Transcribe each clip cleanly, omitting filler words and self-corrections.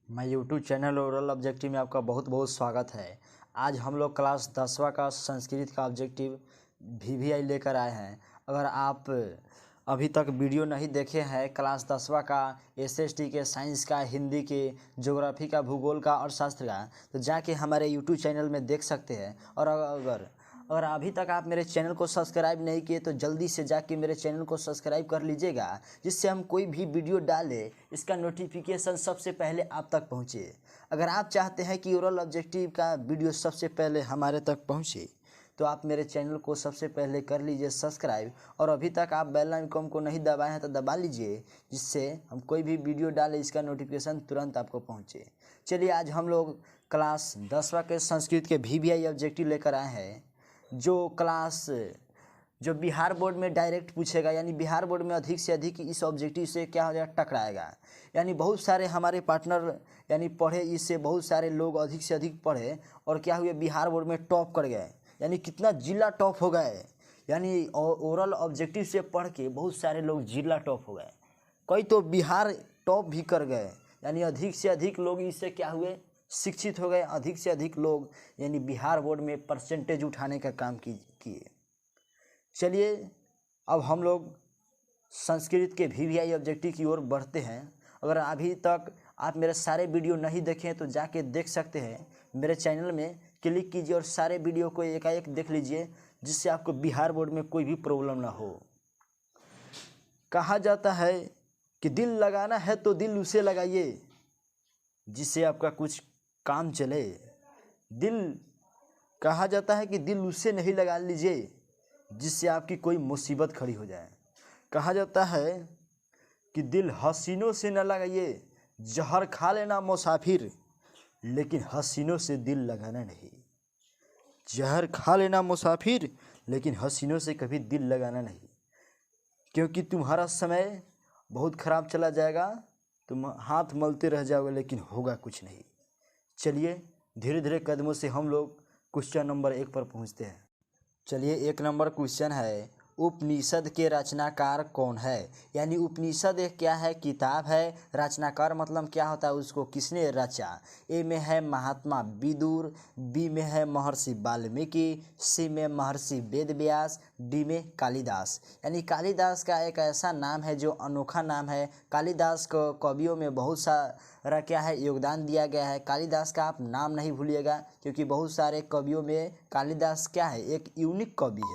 मैं YouTube channel oral objective में आपका बहुत बहुत स्वागत है। आज हम लोग क्लास 10वां का संस्कृत का ऑब्जेक्टिव VVI लेकर आए हैं। अगर आप अभी तक वीडियो नहीं देखे हैं क्लास 10वां का SST के, साइंस का, हिंदी के, ज्योग्राफी का, भूगोल का, अर्थशास्त्र का, तो जाके हमारे यूट्यूब चैनल में देख सकते हैं। और अगर अभी तक आप मेरे चैनल को सब्सक्राइब नहीं किए तो जल्दी से जाके मेरे चैनल को सब्सक्राइब कर लीजिएगा, जिससे हम कोई भी वीडियो डालें इसका नोटिफिकेशन सबसे पहले आप तक पहुंचे। अगर आप चाहते हैं कि ओरल ऑब्जेक्टिव का वीडियो सबसे पहले हमारे तक पहुंचे तो आप मेरे चैनल को सबसे पहले कर लीजिए सब्सक्राइब, और अभी तक आप बेल आइकन को नहीं दबाए हैं तो दबा लीजिए, जिससे हम कोई भी वीडियो डालें इसका नोटिफिकेशन तुरंत आपको पहुंचे। चलिए, आज हम लोग क्लास 10वां के संस्कृत के VVI ऑब्जेक्टिव लेकर आए हैं, जो बिहार बोर्ड में डायरेक्ट पूछेगा। यानी बिहार बोर्ड में अधिक से अधिक इस ऑब्जेक्टिव से क्या हो जाएगा, टकराएगा। यानी बहुत सारे हमारे पार्टनर यानी पढ़े, इससे बहुत सारे लोग अधिक से अधिक पढ़े और क्या हुए, बिहार बोर्ड में टॉप कर गए। यानी कितना जिला टॉप हो गए। यानी ओरल ऑब्जेक्टिव से पढ़ के बहुत सारे लोग जिला टॉप हो गए, कई तो बिहार टॉप भी कर गए। यानी अधिक से अधिक लोग इससे क्या हुए, शिक्षित हो गए। अधिक से अधिक लोग यानी बिहार बोर्ड में परसेंटेज उठाने का काम किए। चलिए, अब हम लोग संस्कृत के VVI ऑब्जेक्टिव की ओर बढ़ते हैं। अगर अभी तक आप मेरे सारे वीडियो नहीं देखें तो जाके देख सकते हैं। मेरे चैनल में क्लिक कीजिए और सारे वीडियो को एकाएक देख लीजिए, जिससे आपको बिहार बोर्ड में कोई भी प्रॉब्लम ना हो। कहा जाता है कि दिल लगाना है तो दिल उसे लगाइए जिससे आपका कुछ काम चले। कहा जाता है कि दिल उससे नहीं लगा लीजिए जिससे आपकी कोई मुसीबत खड़ी हो जाए। कहा जाता है कि दिल हसीनों से न लगाइए, जहर खा लेना मुसाफिर, लेकिन हसीनों से दिल लगाना नहीं। जहर खा लेना मुसाफिर, लेकिन हसीनों से कभी दिल लगाना नहीं, क्योंकि तुम्हारा समय बहुत ख़राब चला जाएगा। तुम हाथ मलते रह जाओगे लेकिन होगा कुछ नहीं। चलिए, धीरे धीरे कदमों से हम लोग क्वेश्चन नंबर 1 पर पहुंचते हैं। चलिए, 1 नंबर क्वेश्चन है, उपनिषद के रचनाकार कौन है। यानी उपनिषद एक क्या है, किताब है। रचनाकार मतलब क्या होता है, उसको किसने रचा। ए में है महात्मा विदुर, बी में है महर्षि वाल्मीकि, सी में महर्षि वेदव्यास, डी में कालिदास। यानी कालिदास का एक ऐसा नाम है जो अनोखा नाम है। कालिदास को कवियों में बहुत सारा क्या है, योगदान दिया गया है। कालिदास का आप नाम नहीं भूलिएगा, क्योंकि बहुत सारे कवियों में कालिदास क्या है, एक यूनिक कवि है।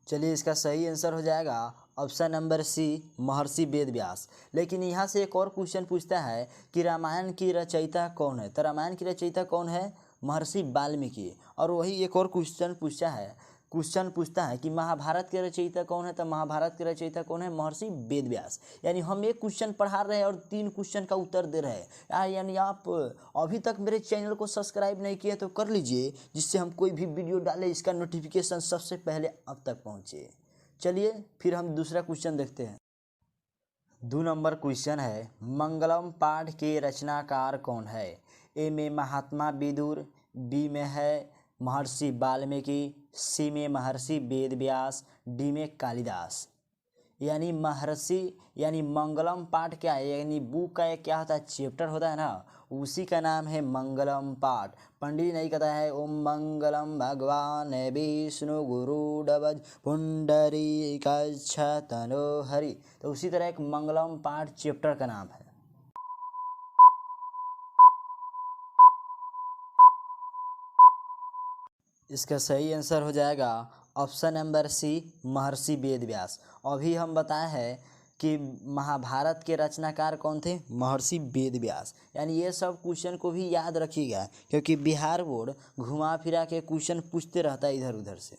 चलिए, इसका सही आंसर हो जाएगा ऑप्शन नंबर सी, महर्षि वेदव्यास। लेकिन यहाँ से एक और क्वेश्चन पूछता है कि रामायण की रचयिता कौन है। तो रामायण की रचयिता कौन है, महर्षि वाल्मीकि। और वही एक और क्वेश्चन पूछता है कि महाभारत के रचयिता कौन है। तो महाभारत के रचयिता कौन है, महर्षि वेदव्यास। यानी हम एक क्वेश्चन पढ़ा रहे हैं और 3 क्वेश्चन का उत्तर दे रहे हैं। यानी आप अभी तक मेरे चैनल को सब्सक्राइब नहीं किए तो कर लीजिए, जिससे हम कोई भी वीडियो डालें इसका नोटिफिकेशन सबसे पहले अब तक पहुँचे। चलिए, फिर हम दूसरा क्वेश्चन देखते हैं। 2 नंबर क्वेश्चन है, मंगलम पाठ के रचनाकार कौन है। ए में महात्मा विदुर, बी में है महर्षि वाल्मीकि, सी में महर्षि वेदव्यास, डी में कालिदास। यानी मंगलम पाठ क्या है, यानी बुक का एक क्या होता है, चैप्टर होता है ना, उसी का नाम है मंगलम पाठ। पंडित जी नहीं कहता है ओम मंगलम भगवान विष्णु गुरुडवज पुंडरीकाक्ष तनो हरि। तो उसी तरह एक मंगलम पाठ चैप्टर का नाम है। इसका सही आंसर हो जाएगा ऑप्शन नंबर सी, महर्षि वेदव्यास। अभी हम बताए हैं कि महाभारत के रचनाकार कौन थे, महर्षि वेदव्यास। यानी ये सब क्वेश्चन को भी याद रखिएगा, क्योंकि बिहार बोर्ड घुमा फिरा के क्वेश्चन पूछते रहता है इधर उधर से।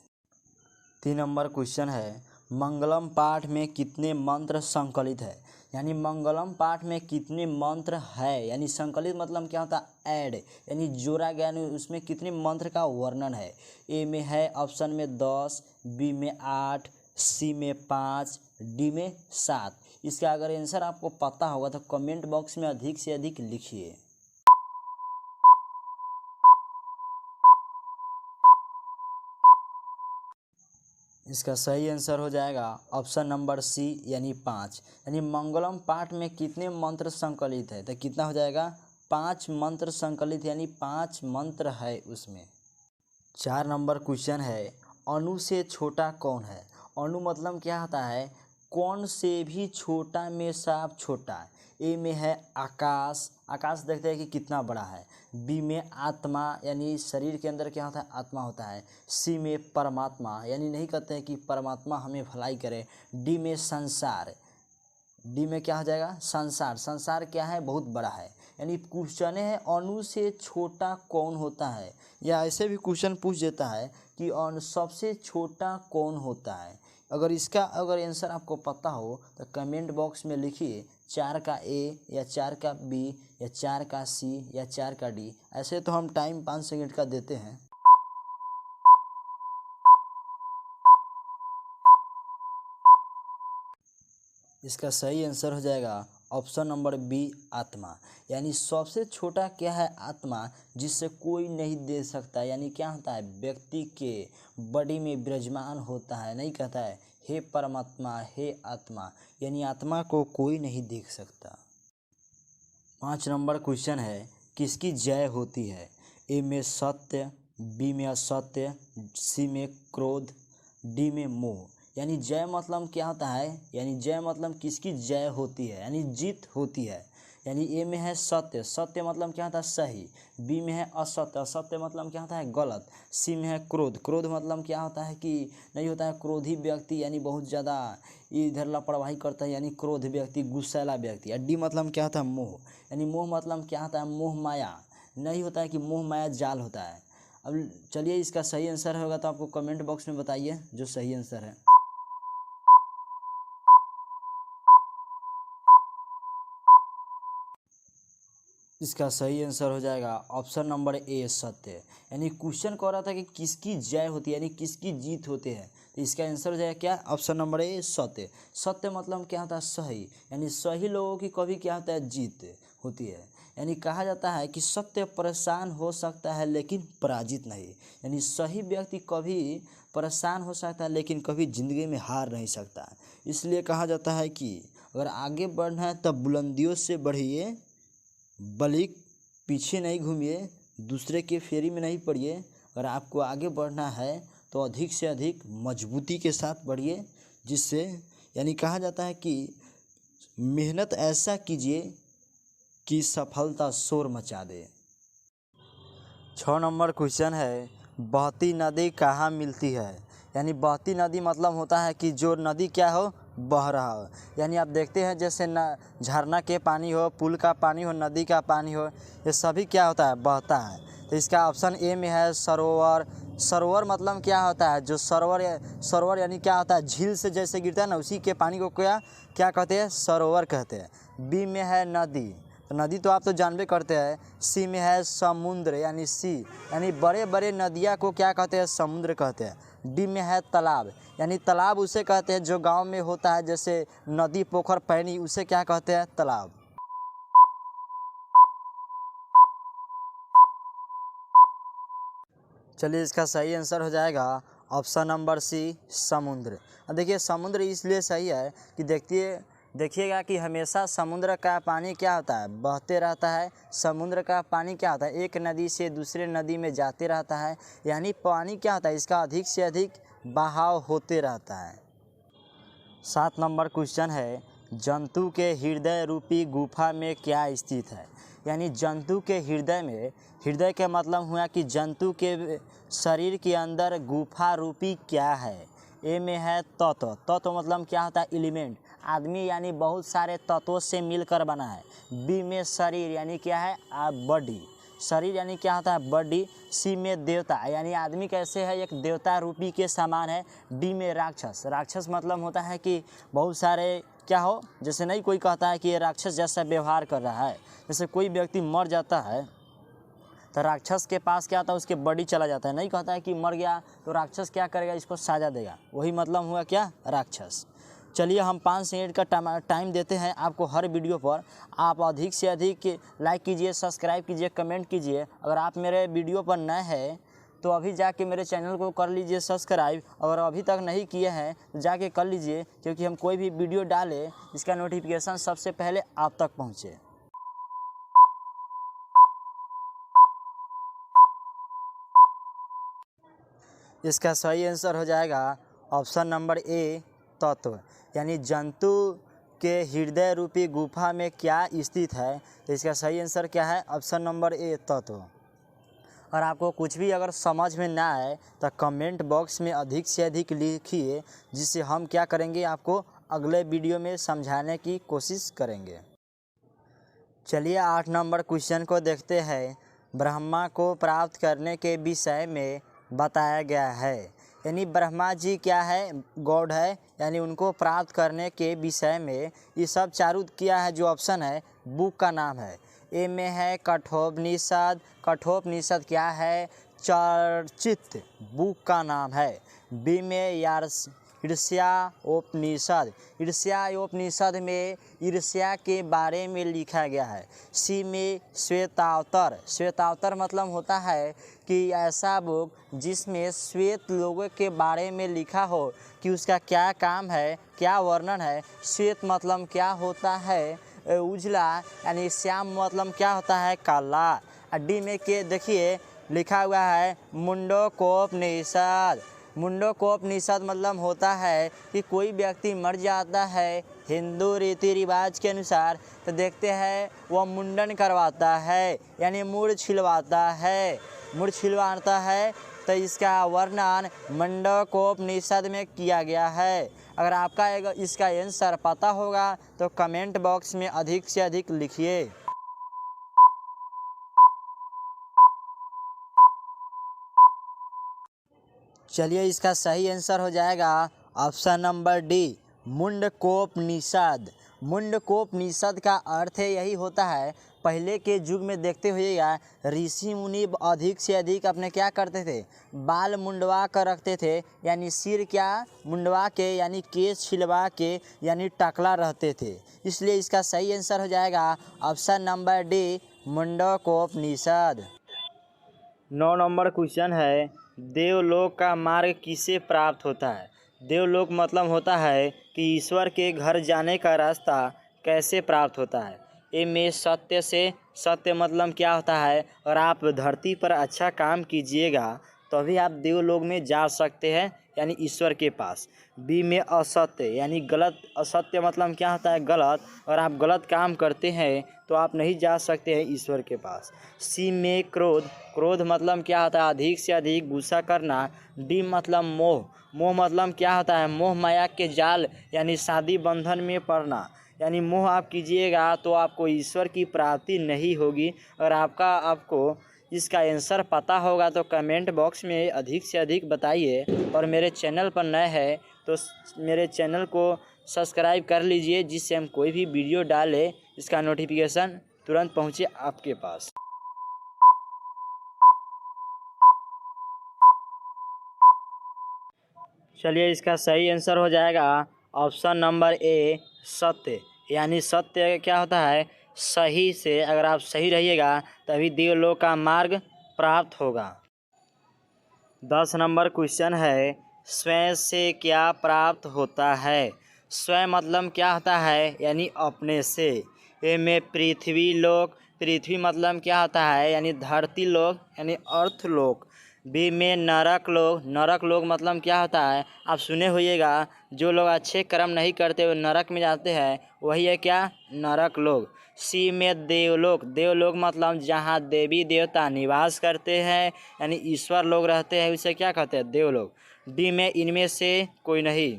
3 नंबर क्वेश्चन है, मंगलम पाठ में कितने मंत्र संकलित है। यानी मंगलम पाठ में कितने मंत्र है, यानी संकलित मतलब क्या होता है, ऐड, यानी जोड़ा गया, उसमें कितने मंत्र का वर्णन है। ए में है ऑप्शन में 10, बी में 8, सी में 5, डी में 7। इसका अगर आंसर आपको पता होगा तो कमेंट बॉक्स में अधिक से अधिक लिखिए। इसका सही आंसर हो जाएगा ऑप्शन नंबर सी यानी 5। यानी मंगलम पाठ में कितने मंत्र संकलित है, तो कितना हो जाएगा 5 मंत्र संकलित, यानी 5 मंत्र है उसमें। 4 नंबर क्वेश्चन है, अणु से छोटा कौन है। अणु मतलब क्या होता है, कौन से भी छोटा में सब छोटा। ए में है आकाश, आकाश देखते हैं कि कितना बड़ा है। बी में आत्मा, यानी शरीर के अंदर क्या होता है, आत्मा होता है। सी में परमात्मा, यानी नहीं कहते हैं कि परमात्मा हमें भलाई करे। डी में संसार, डी में क्या हो जाएगा संसार, संसार क्या है, बहुत बड़ा है। यानी क्वेश्चन है अणु से छोटा कौन होता है, या ऐसे भी क्वेश्चन पूछ देता है कि सबसे छोटा कौन होता है। अगर इसका आंसर आपको पता हो तो कमेंट बॉक्स में लिखिए, 4 का ए या 4 का बी या 4 का सी या 4 का डी। ऐसे तो हम टाइम 5 सेकंड का देते हैं। इसका सही आंसर हो जाएगा ऑप्शन नंबर बी आत्मा। यानी सबसे छोटा क्या है, आत्मा, जिससे कोई नहीं दे सकता। यानी क्या होता है, व्यक्ति के बॉडी में विराजमान होता है, नहीं कहता है हे परमात्मा हे आत्मा, यानी आत्मा को कोई नहीं देख सकता। 5 नंबर क्वेश्चन है, किसकी जय होती है। ए में सत्य, बी में असत्य, सी में क्रोध, डी में मोह। यानी जय मतलब क्या होता है, यानी जय मतलब किसकी जय होती है, यानी जीत होती है। यानी ए में है सत्य, सत्य मतलब क्या होता है सही। बी में है असत्य, असत्य मतलब क्या होता है गलत। सी में है क्रोध, क्रोध मतलब क्या होता है कि नहीं होता है क्रोधी व्यक्ति, यानी बहुत ज़्यादा इधर लापरवाही करता है, यानी क्रोध व्यक्ति, गुस्सैला व्यक्ति। और डी मतलब क्या होता है मोह, यानी मोह मतलब क्या होता है मोह माया, नहीं होता है कि मोह माया जाल होता है। अब चलिए इसका सही आंसर होगा तो आपको कमेंट बॉक्स में बताइए जो सही आंसर है। इसका सही आंसर हो जाएगा ऑप्शन नंबर ए सत्य। यानी क्वेश्चन कह रहा था कि किसकी जय होती है, यानी किसकी जीत होती है, तो इसका आंसर हो जाएगा क्या, ऑप्शन नंबर ए सत्य। सत्य मतलब क्या होता है सही, यानी सही लोगों की कभी क्या होता है जीत होती है। यानी कहा जाता है कि सत्य परेशान हो सकता है लेकिन पराजित नहीं। यानी सही व्यक्ति कभी परेशान हो सकता है लेकिन कभी ज़िंदगी में हार नहीं सकता। इसलिए कहा जाता है कि अगर आगे बढ़ना है तब बुलंदियों से बढ़िए, बल्कि पीछे नहीं घूमिए, दूसरे के फेरी में नहीं पड़िए। अगर आपको आगे बढ़ना है तो अधिक से अधिक मजबूती के साथ बढ़िए, जिससे यानी कहा जाता है कि मेहनत ऐसा कीजिए कि सफलता शोर मचा दे। 6 नंबर क्वेश्चन है, बहती नदी कहाँ मिलती है। यानी बहती नदी मतलब होता है कि जो नदी क्या हो, बह रहा हो। यानी आप देखते हैं जैसे न झरना के पानी हो, पुल का पानी हो, नदी का पानी हो, ये सभी क्या होता है बहता है। तो इसका ऑप्शन ए में है सरोवर। सरोवर मतलब क्या होता है, जो सरोवर यानी क्या होता है झील से जैसे गिरता है ना, उसी के पानी को क्या कहते हैं, सरोवर कहते हैं। बी में है नदी, तो नदी तो आप तो जानबे करते हैं। सी में है समुद्र, यानी सी, यानी बड़े बड़े नदियाँ को क्या कहते हैं, समुद्र कहते हैं। डी में है तालाब, यानी तालाब उसे कहते हैं जो गांव में होता है, जैसे नदी पोखर पैनी, उसे क्या कहते हैं, तालाब। चलिए इसका सही आंसर हो जाएगा ऑप्शन नंबर सी समुद्र। देखिए समुद्र इसलिए सही है कि देखिएगा कि हमेशा समुद्र का पानी क्या होता है, बहते रहता है। समुद्र का पानी क्या होता है, एक नदी से दूसरे नदी में जाते रहता है। यानी पानी क्या होता है, इसका अधिक से अधिक बहाव होते रहता है। 7 नंबर क्वेश्चन है, जंतु के हृदय रूपी गुफा में क्या स्थित है। यानी जंतु के हृदय में, हृदय का मतलब हुआ कि जंतु के शरीर के अंदर गुफा रूपी क्या है। ए में है तत्व, तत्व मतलब क्या होता है एलिमेंट, आदमी यानी बहुत सारे तत्वों से मिलकर बना है। बी में शरीर यानी क्या है बॉडी, शरीर यानी क्या होता है बॉडी। सी में देवता, यानी आदमी कैसे है, एक देवता रूपी के समान है। डी में राक्षस, राक्षस मतलब होता है कि बहुत सारे क्या हो, जैसे नहीं कोई कहता है कि ये राक्षस जैसा व्यवहार कर रहा है। जैसे कोई व्यक्ति मर जाता है तो राक्षस के पास क्या होता है, उसके बॉडी चला जाता है, नहीं कहता है कि मर गया तो राक्षस क्या करेगा, इसको सजा देगा। वही मतलब हुआ क्या, राक्षस। चलिए हम 5 मिनट का टाइम देते हैं आपको हर वीडियो पर। आप अधिक से अधिक लाइक कीजिए, सब्सक्राइब कीजिए, कमेंट कीजिए। अगर आप मेरे वीडियो पर नए हैं तो अभी जाके मेरे चैनल को कर लीजिए सब्सक्राइब, और अभी तक नहीं किए हैं तो जाके कर लीजिए, क्योंकि हम कोई भी वीडियो डालें इसका नोटिफिकेशन सबसे पहले आप तक पहुँचे। इसका सही आंसर हो जाएगा ऑप्शन नंबर ए, तत्व। यानी जंतु के हृदय रूपी गुफा में क्या स्थित है, तो इसका सही आंसर क्या है, ऑप्शन नंबर ए, तत्व। और आपको कुछ भी अगर समझ में ना आए तो कमेंट बॉक्स में अधिक से अधिक लिखिए, जिससे हम क्या करेंगे, आपको अगले वीडियो में समझाने की कोशिश करेंगे। चलिए 8 नंबर क्वेश्चन को देखते हैं। ब्रह्मा को प्राप्त करने के विषय में बताया गया है। यानी ब्रह्मा जी क्या है, गॉड है, यानी उनको प्राप्त करने के विषय में ये सब चारों किया है। जो ऑप्शन है बुक का नाम है। ए में है कठोपनिषद। कठोपनिषद क्या है, चर्चित बुक का नाम है। बी में ईर्ष्यापनिषद। ईर्ष्यापनिषद में ईर्ष्या के बारे में लिखा गया है। सी में श्वेतावतर। श्वेतावतर मतलब होता है कि ऐसा बुक जिसमें श्वेत लोगों के बारे में लिखा हो कि उसका क्या काम है, क्या वर्णन है। श्वेत मतलब क्या होता है, उजला, यानी श्याम मतलब क्या होता है, काला। डी में के देखिए लिखा हुआ है मुंडकोपनिषद। मुंडकोपनिषद मतलब होता है कि कोई व्यक्ति मर जाता है हिंदू रीति रिवाज के अनुसार, तो देखते हैं वह मुंडन करवाता है, यानी मुड़ छिलवाता है। मुड़ छिलवाता है तो इसका वर्णन मुंडकोपनिषद में किया गया है। अगर आपका इसका आंसर पता होगा तो कमेंट बॉक्स में अधिक से अधिक लिखिए। चलिए इसका सही आंसर हो जाएगा option number D, Mundakopanishad. Mundakopanishad का अर्थ यही होता है, पहले के युग में देखते हुएगा ऋषि मुनि अधिक से अधिक अपने क्या करते थे, बाल मुंडवा कर रखते थे, यानी सिर क्या मुंडवा के, यानी केस छिलवा के, यानी टकला रहते थे। इसलिए इसका सही आंसर हो जाएगा ऑप्शन नंबर डी, मुंडकोपनिषद। 9 नंबर क्वेश्चन है, देवलोक का मार्ग किसे प्राप्त होता है। देवलोक मतलब होता है कि ईश्वर के घर जाने का रास्ता कैसे प्राप्त होता है। ए में सत्य से। सत्य मतलब क्या होता है, और आप धरती पर अच्छा काम कीजिएगा तभी आप देवलोक में जा सकते हैं, यानी ईश्वर के पास। बी में असत्य, यानी गलत। असत्य मतलब क्या होता है, गलत, और आप गलत काम करते हैं तो आप नहीं जा सकते हैं ईश्वर के पास। सी में क्रोध। क्रोध मतलब क्या होता है, अधिक से अधिक गुस्सा करना। डी मतलब मोह। मोह मतलब क्या होता है, मोह माया के जाल, यानी शादी बंधन में पड़ना। यानी मोह आप कीजिएगा तो आपको ईश्वर की प्राप्ति नहीं होगी। और आपको इसका आंसर पता होगा तो कमेंट बॉक्स में अधिक से अधिक बताइए। और मेरे चैनल पर नए हैं तो मेरे चैनल को सब्सक्राइब कर लीजिए, जिससे हम कोई भी वीडियो डालें इसका नोटिफिकेशन तुरंत पहुंचे आपके पास। चलिए इसका सही आंसर हो जाएगा ऑप्शन नंबर ए, सत्य। यानी सत्य क्या होता है, सही से अगर आप सही रहिएगा तभी देवलोक का मार्ग प्राप्त होगा। 10 नंबर क्वेश्चन है, स्वयं से क्या प्राप्त होता है। स्वयं मतलब क्या होता है, यानी अपने से। ए में पृथ्वी लोक। पृथ्वी मतलब क्या होता है, यानी धरती लोक, यानी अर्थ लोक। बी में नरक लोक। नरक लोक मतलब क्या होता है, आप सुने होइएगा जो लोग अच्छे कर्म नहीं करते वो नरक में जाते हैं, वही है क्या, नरक लोक। सी में देवलोक। देवलोक मतलब जहाँ देवी देवता निवास करते हैं, यानी ईश्वर लोग रहते हैं, उसे क्या कहते हैं, देवलोक। डी में इनमें से कोई नहीं।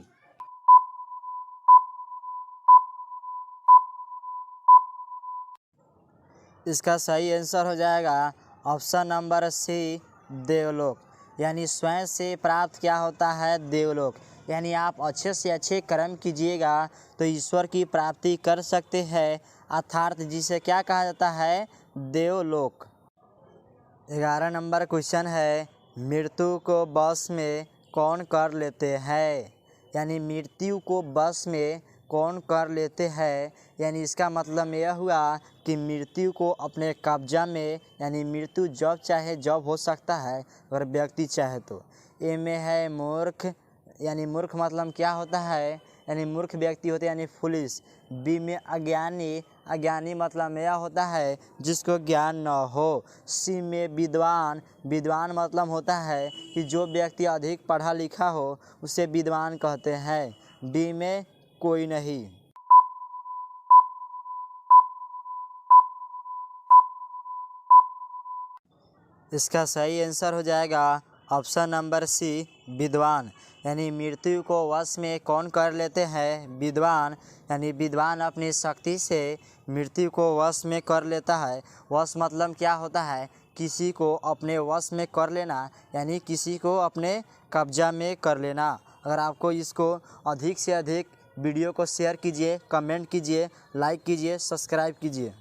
इसका सही आंसर हो जाएगा ऑप्शन नंबर सी, देवलोक। यानी स्वयं से प्राप्त क्या होता है, देवलोक। यानी आप अच्छे से अच्छे कर्म कीजिएगा तो ईश्वर की प्राप्ति कर सकते हैं, अर्थात जिसे क्या कहा जाता है, देवलोक। 11 नंबर क्वेश्चन है, मृत्यु को वश में कौन कर लेते हैं। यानी मृत्यु को वश में कौन कर लेते हैं, यानी इसका मतलब यह हुआ कि मृत्यु को अपने कब्जा में, यानी मृत्यु जब चाहे जब हो सकता है अगर व्यक्ति चाहे तो। ए में है मूर्ख, यानी मूर्ख मतलब क्या होता है, यानी मूर्ख व्यक्ति होते हैं यानी फुलिश। बी में अज्ञानी, अज्ञानी मतलब यह होता है जिसको ज्ञान न हो। सी में विद्वान, विद्वान मतलब होता है कि जो व्यक्ति अधिक पढ़ा लिखा हो उसे विद्वान कहते हैं। डी में कोई नहीं। इसका सही आंसर हो जाएगा ऑप्शन नंबर सी, विद्वान। यानी मृत्यु को वश में कौन कर लेते हैं, विद्वान। यानी विद्वान अपनी शक्ति से मृत्यु को वश में कर लेता है। वश मतलब क्या होता है, किसी को अपने वश में कर लेना, यानी किसी को अपने कब्जा में कर लेना। अगर आपको इसको अधिक से अधिक वीडियो को शेयर कीजिए, कमेंट कीजिए, लाइक कीजिए, सब्सक्राइब कीजिए।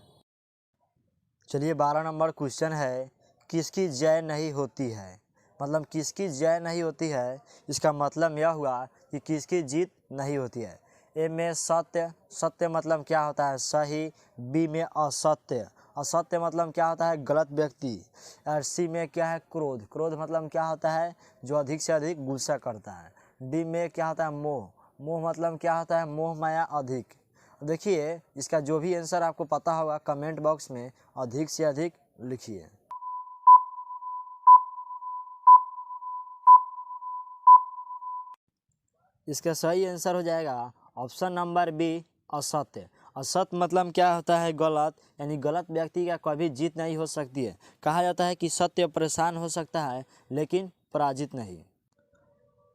चलिए 12 नंबर क्वेश्चन है, किसकी जय नहीं होती है। मतलब किसकी जय नहीं होती है, इसका मतलब यह हुआ कि किसकी जीत नहीं होती है। ए में सत्य, सत्य मतलब क्या होता है, सही। बी में असत्य, असत्य मतलब क्या होता है, गलत व्यक्ति। और सी में क्या है, क्रोध, क्रोध मतलब क्या होता है, जो अधिक से अधिक गुस्सा करता है। डी में क्या होता है, मोह, मोह मतलब क्या होता है, मोह माया अधिक। देखिए इसका जो भी आंसर आपको पता होगा कमेंट बॉक्स में अधिक से अधिक लिखिए। इसका सही आंसर हो जाएगा ऑप्शन नंबर बी, असत्य। असत्य मतलब क्या होता है, गलत। यानी गलत व्यक्ति का कभी जीत नहीं हो सकती है। कहा जाता है कि सत्य परेशान हो सकता है लेकिन पराजित नहीं।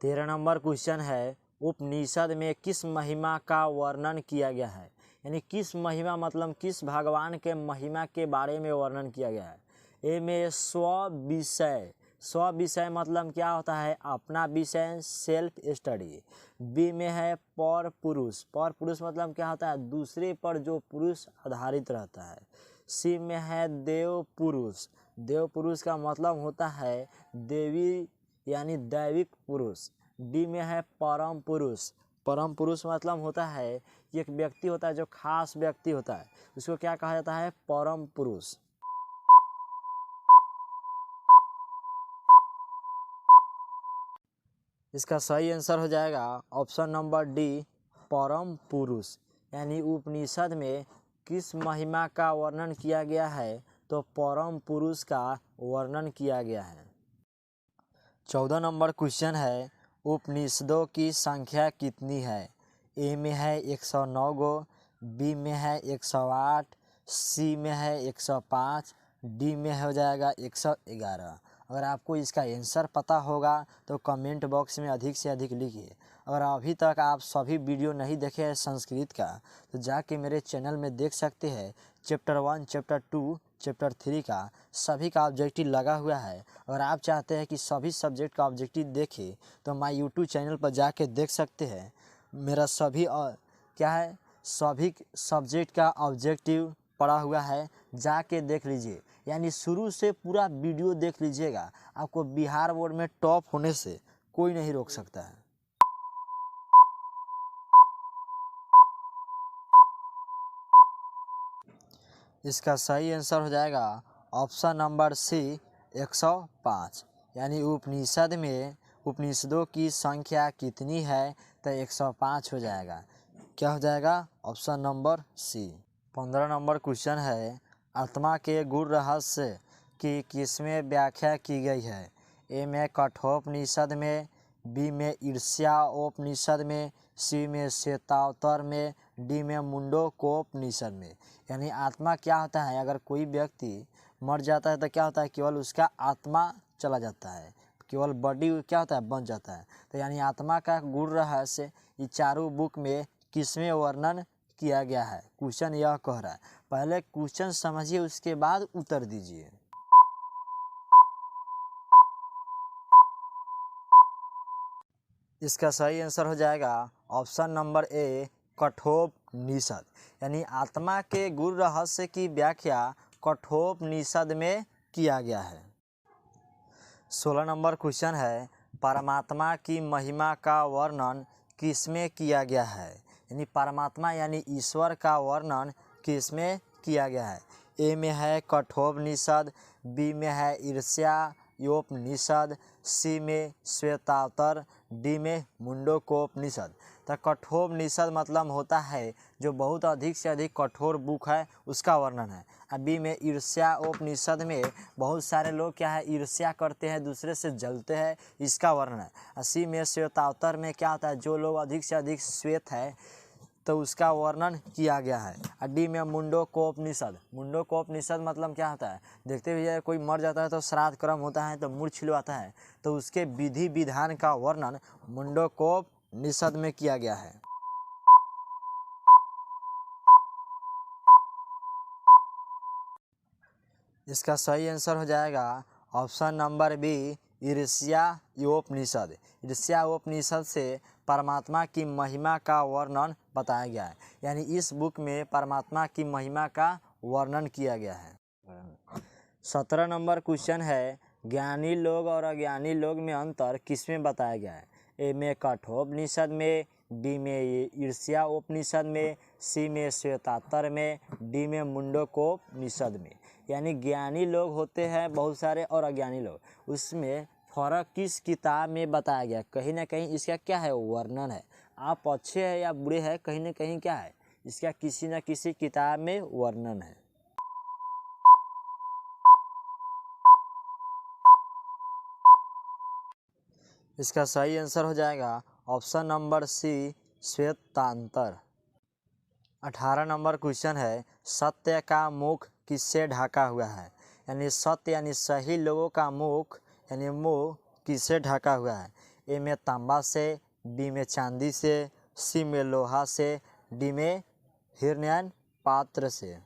13 नंबर क्वेश्चन है, उपनिषद में किस महिमा का वर्णन किया गया है। यानी किस महिमा मतलब किस भगवान के महिमा के बारे में वर्णन किया गया है। ए में स्व विषय, स्व विषय मतलब क्या होता है, अपना विषय, सेल्फ स्टडी। बी में है पर पुरुष, पर पुरुष मतलब क्या होता है, दूसरे पर जो पुरुष आधारित रहता है। सी में है देव पुरुष, देव पुरुष का मतलब होता है देवी यानी दैविक पुरुष। डी में है परम पुरुष, परम पुरुष मतलब होता है कि एक व्यक्ति होता है जो खास व्यक्ति होता है, उसको क्या कहा जाता है, परम पुरुष। इसका सही आंसर हो जाएगा ऑप्शन नंबर डी, परम पुरुष। यानी उपनिषद में किस महिमा का वर्णन किया गया है, तो परम पुरुष का वर्णन किया गया है। 14 नंबर क्वेश्चन है, उपनिषदों की संख्या कितनी है। ए में है 109 गो, बी में है 108, सी में है 105, डी में हो जाएगा 111। अगर आपको इसका आंसर पता होगा तो कमेंट बॉक्स में अधिक से अधिक लिखिए। अगर अभी तक आप सभी वीडियो नहीं देखे हैं संस्कृत का तो जाके मेरे चैनल में देख सकते हैं। चैप्टर 1, चैप्टर 2, चैप्टर 3 का सभी का ऑब्जेक्टिव लगा हुआ है। अगर आप चाहते हैं कि सभी सब्जेक्ट का ऑब्जेक्टिव देखें तो माय यूट्यूब चैनल पर जाके देख सकते हैं। मेरा सभी क्या है, सभी सब्जेक्ट का ऑब्जेक्टिव पड़ा हुआ है, जाके देख लीजिए। यानी शुरू से पूरा वीडियो देख लीजिएगा, आपको बिहार बोर्ड में टॉप होने से कोई नहीं रोक सकता है। इसका सही आंसर हो जाएगा ऑप्शन नंबर सी, 105। यानी उपनिषद में उपनिषदों की संख्या कितनी है, तो 105 हो जाएगा। क्या हो जाएगा, option number C. 15 number question है, आत्मा के गुण रहस्य की किसमें व्याख्या की गई है। ए में कठोपनिषद में, बी में ईर्ष्याओपनिषद में, सी में श्वेतावतर में, डी में मुंडकोपनिषद में। यानी आत्मा क्या होता है, अगर कोई व्यक्ति मर जाता है तो क्या होता है, केवल उसका आत्मा चला जाता है, केवल बॉडी क्या होता है, बन जाता है। तो यानी आत्मा का गुण रहस्य ये चारों बुक में किसमें वर्णन किया गया है, क्वेश्चन यह कह रहा है। पहले क्वेश्चन समझिए उसके बाद उत्तर दीजिए। इसका सही आंसर हो जाएगा ऑप्शन नंबर ए, कठोपनिषद। यानी आत्मा के गुण रहस्य की व्याख्या कठोपनिषद में किया गया है। 16 नंबर क्वेश्चन है, परमात्मा की महिमा का वर्णन किसमें किया गया है। यानी परमात्मा यानी ईश्वर का वर्णन किसमें किया गया है। ए में है कठोपनिषद, बी में है ईर्ष्यायोपनिषद, सी में श्वेतावतर, डी में मुंडकोपनिषद। तो कठोपनिषद मतलब होता है जो बहुत अधिक से अधिक कठोर बुक है उसका वर्णन है। अब बी में ईर्ष्यायोपनिषद में बहुत सारे लोग क्या है ईर्ष्या करते हैं, दूसरे से जलते हैं, इसका वर्णन है। और सी में श्वेतावतर में क्या होता है जो लोग अधिक से अधिक श्वेत है तो उसका वर्णन किया गया है। और डी में मुंडकोपनिषद, मुंडकोपनिषद मतलब क्या होता है, देखते हुए कोई मर जाता है तो श्राद्ध कर्म होता है तो मुंड छिलवाता है, तो उसके विधि विधान का वर्णन मुंडकोपनिषद में किया गया है। इसका सही आंसर हो जाएगा ऑप्शन नंबर बी ईर्ष्यायोपनिषद। ईर्ष्यायोपनिषद से परमात्मा की महिमा का वर्णन बताया गया है, यानी इस बुक में परमात्मा की महिमा का वर्णन किया गया है। 17 नंबर क्वेश्चन है ज्ञानी लोग और अज्ञानी लोग में अंतर किसमें बताया गया है। ए में कठोपनिषद में, बी में ईर्ष्यायोपनिषद में, सी में श्वेतावतर में, डी में मुंडकोपनिषद में। यानी ज्ञानी लोग होते हैं बहुत सारे और अज्ञानी लोग, उसमें फर्क किस किताब में बताया गया, कहीं ना कहीं इसका क्या है वर्णन है। आप अच्छे हैं या बुरे हैं कहीं ना कहीं क्या है इसका किसी न किसी किताब में वर्णन है। इसका सही आंसर हो जाएगा ऑप्शन नंबर सी श्वेतांतर। 18 नंबर क्वेश्चन है सत्य का मुख किससे ढका हुआ है। यानी सत्य यानी सही लोगों का मुख यानी मुंह किससे ढका हुआ है। ए में तांबा से, बी में चांदी से, सी में लोहा से, डी में हिरण्यन पात्र से।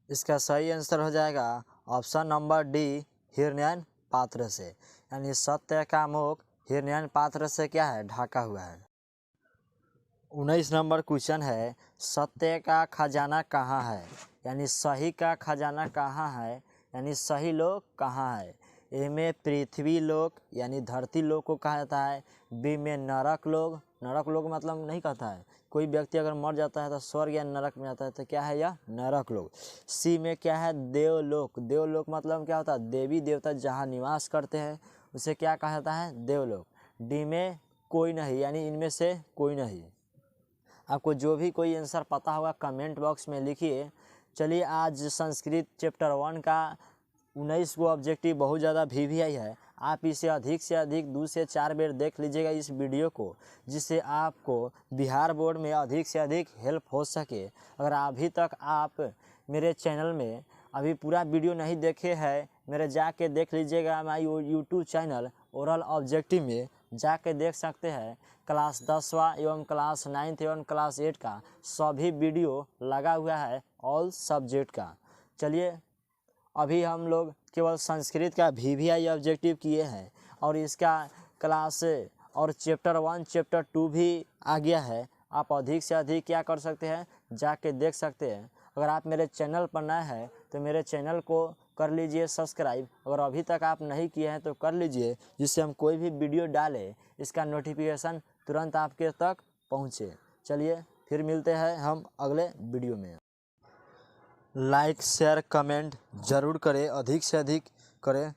इसका सही आंसर हो जाएगा ऑप्शन नंबर डी हिरण्यन पात्र से। यानी सत्य का मुख हिरण्यन पात्र से क्या है ढका हुआ है। 19 नंबर क्वेश्चन है सत्य का खजाना कहाँ है। यानी सही का खजाना कहाँ है, यानी सही लोग कहाँ है। ए में पृथ्वी लोक यानी धरती लोक को कहा जाता है, बी में नरक लोक, नरक लोक मतलब नहीं कहता है कोई व्यक्ति अगर मर जाता है तो स्वर्ग या नरक में जाता है तो क्या है यह नरक लोक। सी में क्या है देवलोक, देवलोक मतलब क्या होता है देवी देवता जहाँ निवास करते हैं उसे क्या कहा जाता है देवलोक। डी में कोई नहीं यानी इनमें से कोई नहीं। आपको जो भी कोई आंसर पता होगा कमेंट बॉक्स में लिखिए। चलिए आज संस्कृत चैप्टर 1 का 19 को ऑब्जेक्टिव बहुत ज़्यादा VVI है, आप इसे अधिक से अधिक 2 से 4 बार देख लीजिएगा इस वीडियो को, जिससे आपको बिहार बोर्ड में अधिक से अधिक हेल्प हो सके। अगर अभी तक आप मेरे चैनल में अभी पूरा वीडियो नहीं देखे हैं मेरे जाके देख लीजिएगा, हमारे यूट्यूब चैनल ओरल ऑब्जेक्टिव में जाके देख सकते हैं। क्लास 10वां एवं क्लास 9th एवं क्लास 8 का सभी वीडियो लगा हुआ है ऑल सब्जेक्ट का। चलिए अभी हम लोग केवल संस्कृत का VVI ऑब्जेक्टिव किए हैं और इसका क्लास और चैप्टर 1 चैप्टर 2 भी आ गया है। आप अधिक से अधिक क्या कर सकते हैं जाके देख सकते हैं। अगर आप मेरे चैनल पर नए हैं तो मेरे चैनल को कर लीजिए सब्सक्राइब, अगर अभी तक आप नहीं किए हैं तो कर लीजिए, जिससे हम कोई भी वीडियो डालें इसका नोटिफिकेशन तुरंत आपके तक पहुँचे। चलिए फिर मिलते हैं हम अगले वीडियो में। लाइक शेयर कमेंट ज़रूर करें, अधिक से अधिक करें।